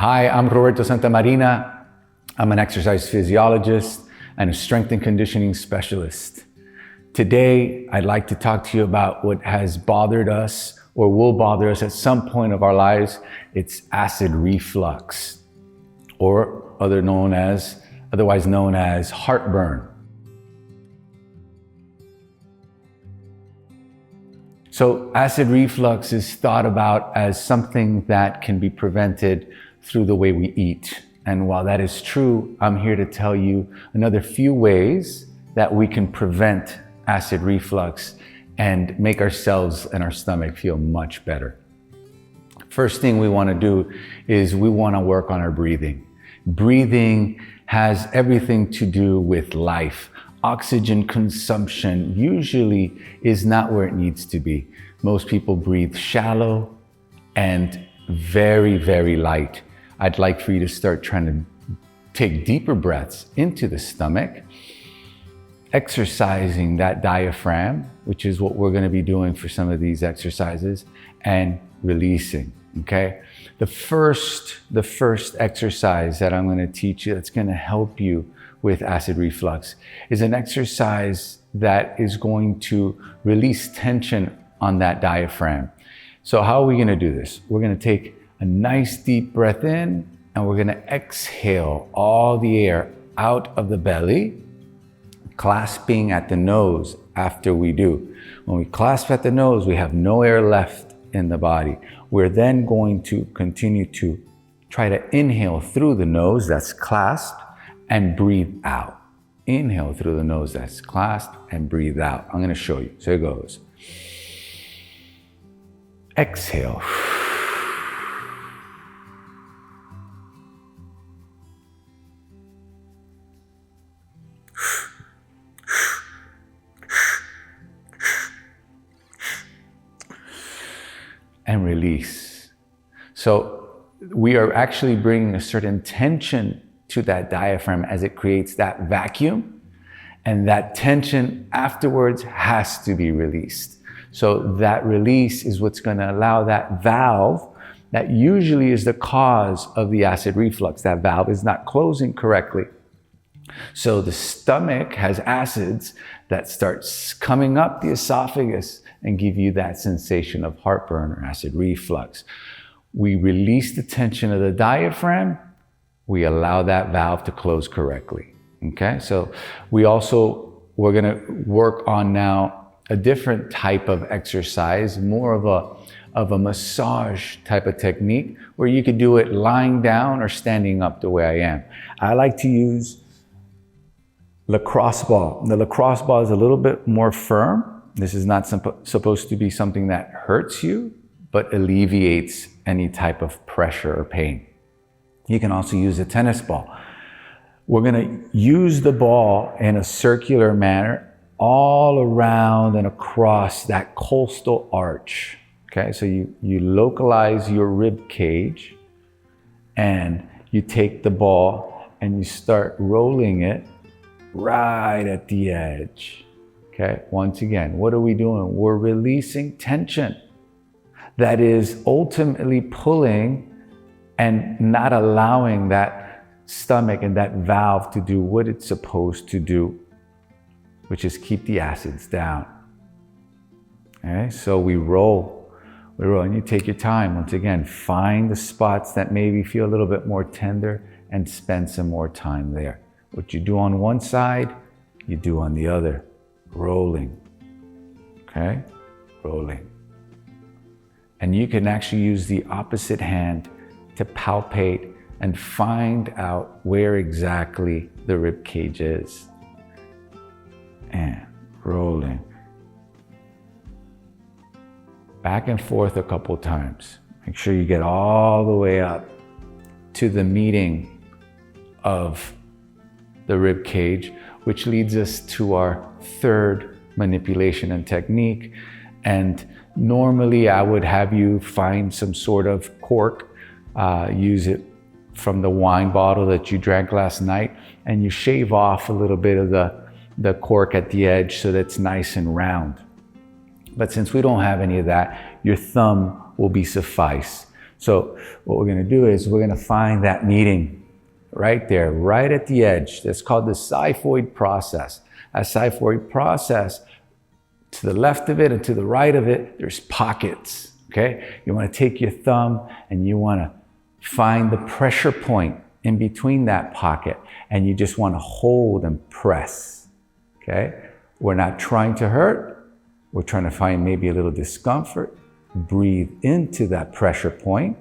Hi, I'm Roberto Santamarina. I'm an exercise physiologist and a strength and conditioning specialist. Today, I'd like to talk to you about what has bothered us or will bother us at some point of our lives. It's acid reflux, or otherwise known as heartburn. So acid reflux is thought about as something that can be prevented through the way we eat. And while that is true, I'm here to tell you another few ways that we can prevent acid reflux and make ourselves and our stomach feel much better. First thing we want to do is we want to work on our breathing. Breathing has everything to do with life. Oxygen consumption usually is not where it needs to be. Most people breathe shallow and very, very light. I'd like for you to start trying to take deeper breaths into the stomach, exercising that diaphragm, which is what we're going to be doing for some of these exercises, and releasing, okay? The first exercise that I'm going to teach you that's going to help you with acid reflux is an exercise that is going to release tension on that diaphragm. So how are we going to do this? We're going to take a nice deep breath in, and we're going to exhale all the air out of the belly, clasping at the nose after we do. When we clasp at the nose, we have no air left in the body. We're then going to continue to try to inhale through the nose that's clasped and breathe out. Inhale through the nose that's clasped and breathe out. I'm going to show you. So it goes. Exhale. And release. So we are actually bringing a certain tension to that diaphragm as it creates that vacuum, and that tension afterwards has to be released. So that release is what's going to allow that valve that usually is the cause of the acid reflux. That valve is not closing correctly. So the stomach has acids that starts coming up the esophagus and give you that sensation of heartburn or acid reflux. We release the tension of the diaphragm. We allow that valve to close correctly. Okay, so we're going to work on now a different type of exercise, more of a massage type of technique, where you could do it lying down or standing up the way I am. I like to use lacrosse ball. The lacrosse ball is a little bit more firm. This is not supposed to be something that hurts you, but alleviates any type of pressure or pain. You can also use a tennis ball. We're going to use the ball in a circular manner all around and across that costal arch. Okay, so you localize your rib cage, and you take the ball and you start rolling it right at the edge. Okay, once again, what are we doing? We're releasing tension that is ultimately pulling and not allowing that stomach and that valve to do what it's supposed to do, which is keep the acids down. Okay, so we roll, and you take your time. Once again, find the spots that maybe feel a little bit more tender and spend some more time there. What you do on one side, you do on the other. Rolling, okay? Rolling. And you can actually use the opposite hand to palpate and find out where exactly the rib cage is. And rolling. Back and forth a couple times. Make sure you get all the way up to the meeting of the rib cage, which leads us to our third manipulation and technique. And normally I would have you find some sort of cork, use it from the wine bottle that you drank last night, and you shave off a little bit of the cork at the edge so that it's nice and round. But since we don't have any of that, your thumb will be suffice. So what we're gonna do is we're gonna find that meeting right there, right at the edge. That's called the xiphoid process. A xiphoid process, to the left of it and to the right of it, there's pockets, okay? You wanna take your thumb and you wanna find the pressure point in between that pocket, and you just wanna hold and press, okay? We're not trying to hurt. We're trying to find maybe a little discomfort. Breathe into that pressure point.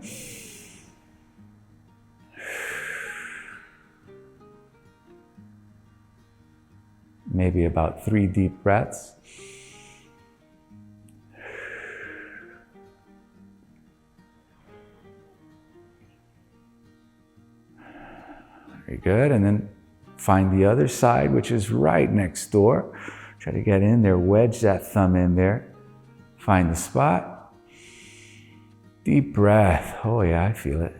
Maybe about 3 deep breaths. Very good. And then find the other side, which is right next door. Try to get in there, wedge that thumb in there. Find the spot. Deep breath. Oh yeah, I feel it.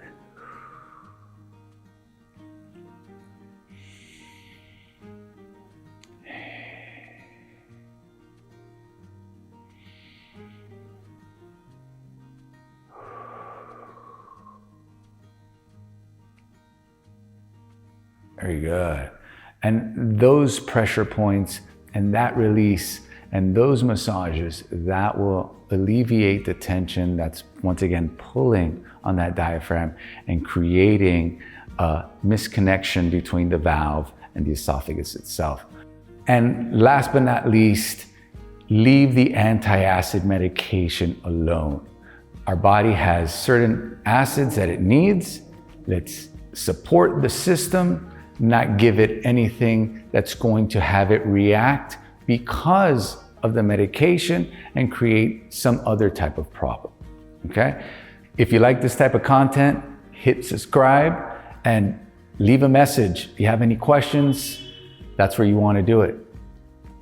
Very good. And those pressure points and that release and those massages, that will alleviate the tension that's once again pulling on that diaphragm and creating a misconnection between the valve and the esophagus itself. And last but not least, leave the anti-acid medication alone. Our body has certain acids that it needs. Let's support the system, not give it anything that's going to have it react because of the medication and create some other type of problem, okay? If you like this type of content, hit subscribe and leave a message. If you have any questions, that's where you want to do it.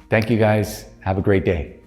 Thank you guys. Have a great day.